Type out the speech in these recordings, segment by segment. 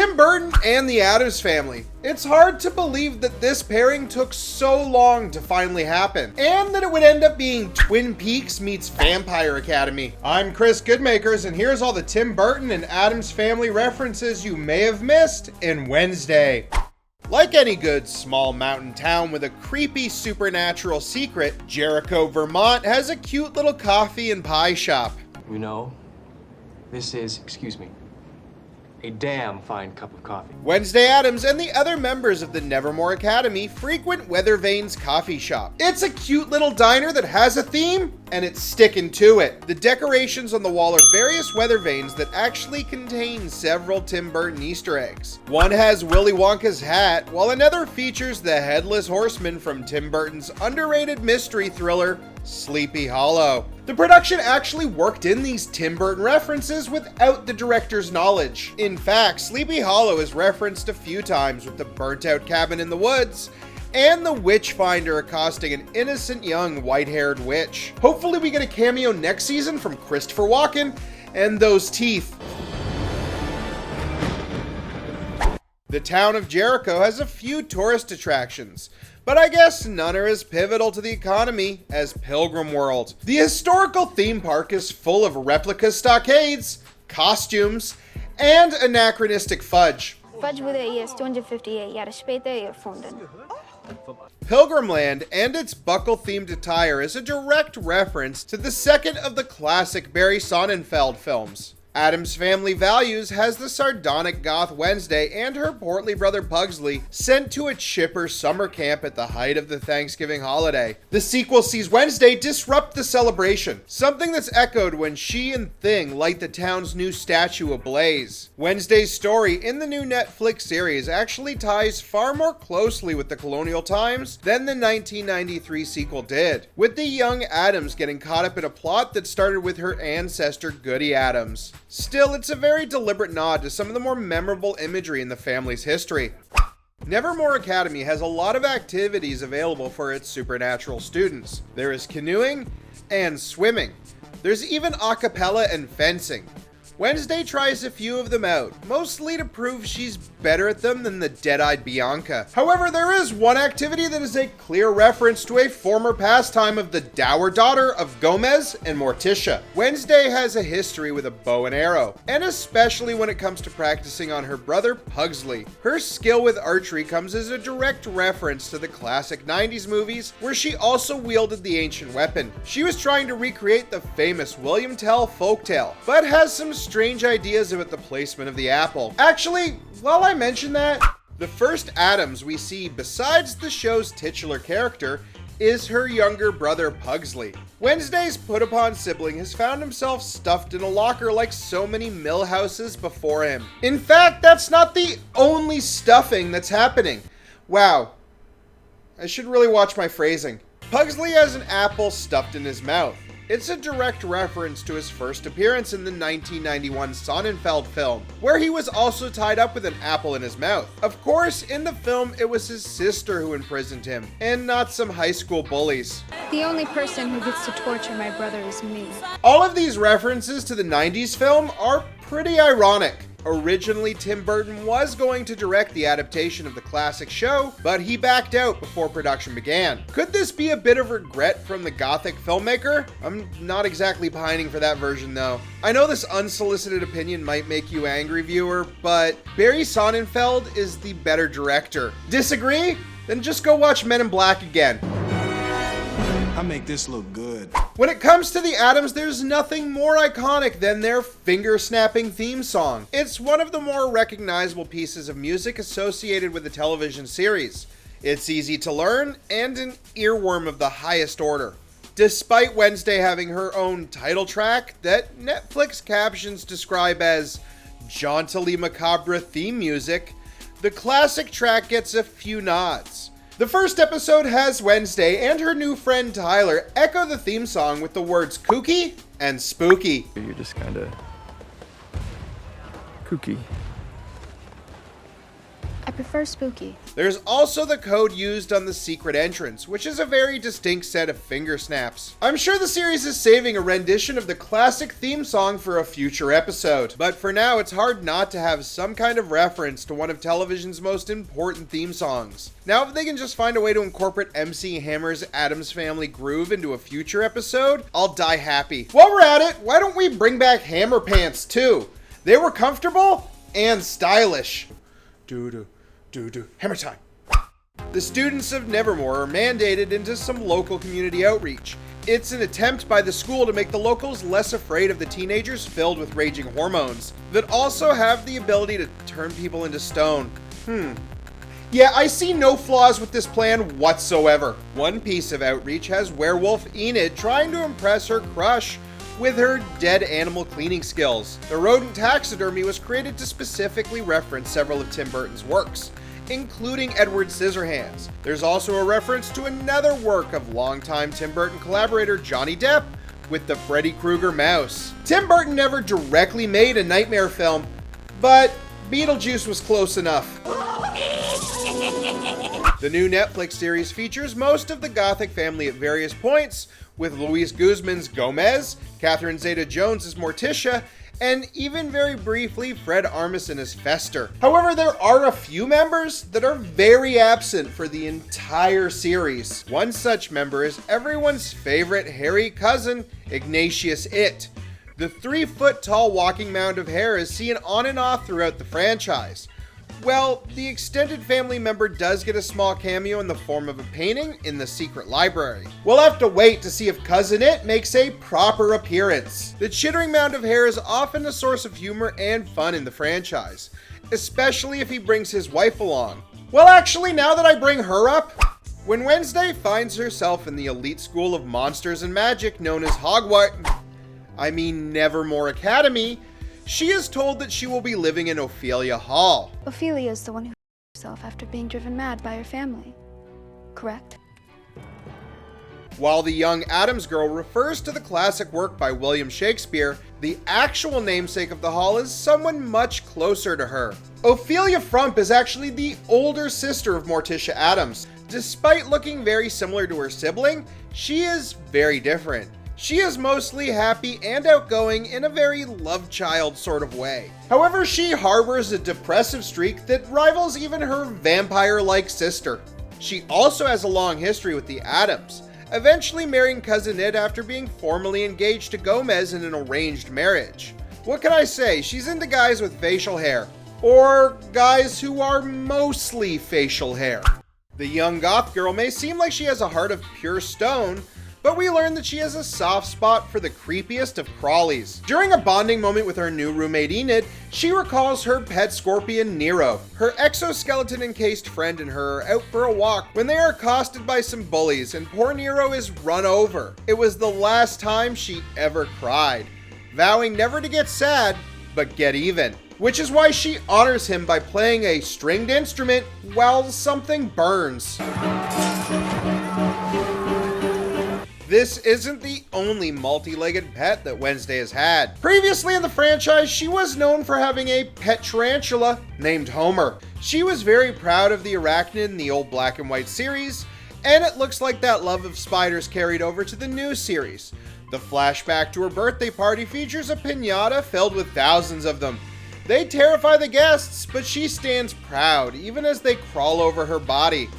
Tim Burton and the Addams Family. It's hard to believe that this pairing took so long to finally happen, and that it would end up being Twin Peaks meets Vampire Academy. I'm Chris Goodmakers, and here's all the Tim Burton and Addams Family references you may have missed in Wednesday. Like any good small mountain town with a creepy supernatural secret, Jericho Vermont has a cute little coffee and pie shop. You know, this is, excuse me, a damn fine cup of coffee. Wednesday Addams and the other members of the Nevermore Academy frequent Weathervanes coffee shop. It's a cute little diner that has a theme, and it's sticking to it. The decorations on the wall are various Weathervanes that actually contain several Tim Burton Easter eggs. One has Willy Wonka's hat, while another features the Headless Horseman from Tim Burton's underrated mystery thriller, Sleepy Hollow. The production actually worked in these Tim Burton references without the director's knowledge. In fact, Sleepy Hollow is referenced a few times with the burnt-out cabin in the woods and the witch finder accosting an innocent young white-haired witch. Hopefully we get a cameo next season from Christopher Walken and those teeth. The town of Jericho has a few tourist attractions, but I guess none are as pivotal to the economy as Pilgrim World. The historical theme park is full of replica stockades, costumes, and anachronistic fudge. Fudge with a yes, 258. Ja, det speter erfunden. Pilgrimland and its buckle-themed attire is a direct reference to the second of the classic Barry Sonnenfeld films. Addams Family Values has the sardonic goth Wednesday and her portly brother Pugsley sent to a chipper summer camp at the height of the Thanksgiving holiday. The sequel sees Wednesday disrupt the celebration, something that's echoed when she and Thing light the town's new statue ablaze. Wednesday's story in the new Netflix series actually ties far more closely with the colonial times than the 1993 sequel did, with the young Addams getting caught up in a plot that started with her ancestor Goody Addams. Still, it's a very deliberate nod to some of the more memorable imagery in the family's history. Nevermore Academy has a lot of activities available for its supernatural students. There is canoeing and swimming. There's even a cappella and fencing. Wednesday tries a few of them out, mostly to prove she's better at them than the dead-eyed Bianca. However, there is one activity that is a clear reference to a former pastime of the dour daughter of Gomez and Mortica. Wednesday has a history with a bow and arrow, and especially when it comes to practicing on her brother Pugsley. Her skill with archery comes as a direct reference to the classic 90s movies, where she also wielded the ancient weapon. She was trying to recreate the famous William Tell folktale, but has some strange ideas about the placement of the apple. Actually, while I mention that, the first Addams we see besides the show's titular character is her younger brother Pugsley. Wednesday's put-upon sibling has found himself stuffed in a locker like so many mill houses before him. In fact, that's not the only stuffing that's happening. Wow, I should really watch my phrasing. Pugsley has an apple stuffed in his mouth. It's a direct reference to his first appearance in the 1991 Sonnenfeld film, where he was also tied up with an apple in his mouth. Of course, in the film, it was his sister who imprisoned him, and not some high school bullies. The only person who gets to torture my brother is me. All of these references to the 90s film are pretty ironic. Originally, Tim Burton was going to direct the adaptation of the classic show, but he backed out before production began. Could this be a bit of regret from the gothic filmmaker? I'm not exactly pining for that version though. I know this unsolicited opinion might make you angry, viewer, but Barry Sonnenfeld is the better director. Disagree? Then just go watch Men in Black again. I make this look good. When it comes to the Addams, there's nothing more iconic than their finger-snapping theme song. It's one of the more recognizable pieces of music associated with the television series. It's easy to learn and an earworm of the highest order. Despite Wednesday having her own title track that Netflix captions describe as jauntily macabre theme music, the classic track gets a few nods. The first episode has Wednesday and her new friend Tyler echo the theme song with the words kooky and spooky. You're just kind of kooky. I prefer spooky. There's also the code used on the secret entrance, which is a very distinct set of finger snaps. I'm sure the series is saving a rendition of the classic theme song for a future episode, but for now it's hard not to have some kind of reference to one of television's most important theme songs. Now if they can just find a way to incorporate MC Hammer's Addams Family groove into a future episode, I'll die happy. While we're at it, why don't we bring back Hammer Pants too? They were comfortable and stylish. Doo-doo. Hammer time. The students of Nevermore are mandated into some local community outreach. It's an attempt by the school to make the locals less afraid of the teenagers filled with raging hormones that also have the ability to turn people into stone. Yeah, I see no flaws with this plan whatsoever. One piece of outreach has werewolf Enid trying to impress her crush with her dead animal cleaning skills. The rodent taxidermy was created to specifically reference several of Tim Burton's works, including Edward Scissorhands. There's also a reference to another work of longtime Tim Burton collaborator Johnny Depp with the Freddy Krueger mouse. Tim Burton never directly made a nightmare film, but Beetlejuice was close enough. The new Netflix series features most of the Gothic family at various points, with Luis Guzman's Gomez, Catherine Zeta-Jones as Morticia, and even very briefly Fred Armisen as Fester. However, there are a few members that are very absent for the entire series. One such member is everyone's favorite hairy cousin, Ignatius It. The 3-foot-tall walking mound of hair is seen on and off throughout the franchise. Well, the extended family member does get a small cameo in the form of a painting in the secret library. We'll have to wait to see if Cousin It makes a proper appearance. The chittering mound of hair is often a source of humor and fun in the franchise, especially if he brings his wife along. Well, actually, now that I bring her up, when Wednesday finds herself in the elite school of monsters and magic known as Nevermore Academy, she is told that she will be living in Ophelia Hall. Ophelia is the one who herself after being driven mad by her family, correct? While the young Addams girl refers to the classic work by William Shakespeare, the actual namesake of the hall is someone much closer to her. Ophelia Frump is actually the older sister of Morticia Addams. Despite looking very similar to her sibling, she is very different. She is mostly happy and outgoing in a very love child sort of way. However, she harbors a depressive streak that rivals even her vampire-like sister. She also has a long history with the Addams, eventually marrying Cousin It after being formally engaged to Gomez in an arranged marriage. What can I say? She's into guys with facial hair, or guys who are mostly facial hair. The young goth girl may seem like she has a heart of pure stone, but we learn that she has a soft spot for the creepiest of crawlies. During a bonding moment with her new roommate Enid, she recalls her pet scorpion Nero. Her exoskeleton-encased friend and her are out for a walk when they are accosted by some bullies and poor Nero is run over. It was the last time she ever cried, vowing never to get sad, but get even. Which is why she honors him by playing a stringed instrument while something burns. This isn't the only multi-legged pet that Wednesday has had. Previously in the franchise, she was known for having a pet tarantula named Homer. She was very proud of the arachnid in the old black and white series, and it looks like that love of spiders carried over to the new series. The flashback to her birthday party features a piñata filled with thousands of them. They terrify the guests, but she stands proud, even as they crawl over her body.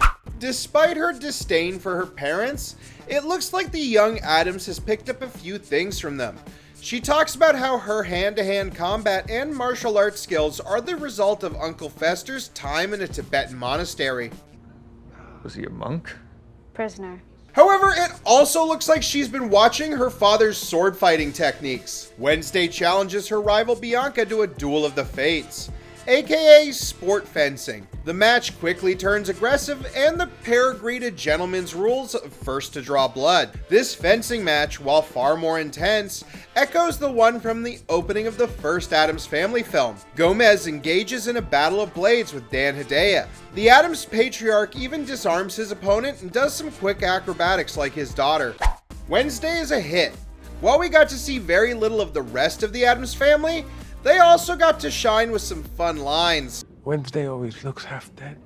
Despite her disdain for her parents, it looks like the young Addams has picked up a few things from them. She talks about how her hand-to-hand combat and martial arts skills are the result of Uncle Fester's time in a Tibetan monastery. Was he a monk? Prisoner. However, it also looks like she's been watching her father's sword fighting techniques. Wednesday challenges her rival Bianca to a duel of the fates, aka sport fencing. The match quickly turns aggressive and the pair agree to gentlemen's rules of first to draw blood. This fencing match, while far more intense, echoes the one from the opening of the first Addams Family film. Gomez engages in a battle of blades with Dan Hedaya. The Addams patriarch even disarms his opponent and does some quick acrobatics like his daughter. Wednesday is a hit. While we got to see very little of the rest of the Addams family, they also got to shine with some fun lines. Wednesday always looks half dead.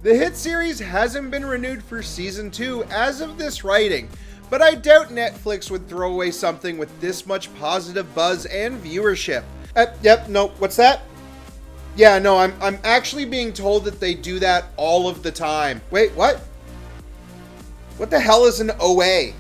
The hit series hasn't been renewed for season 2 as of this writing, but I doubt Netflix would throw away something with this much positive buzz and viewership. Yep, no, what's that? Yeah, no, I'm actually being told that they do that all of the time. Wait, what? What the hell is an OA?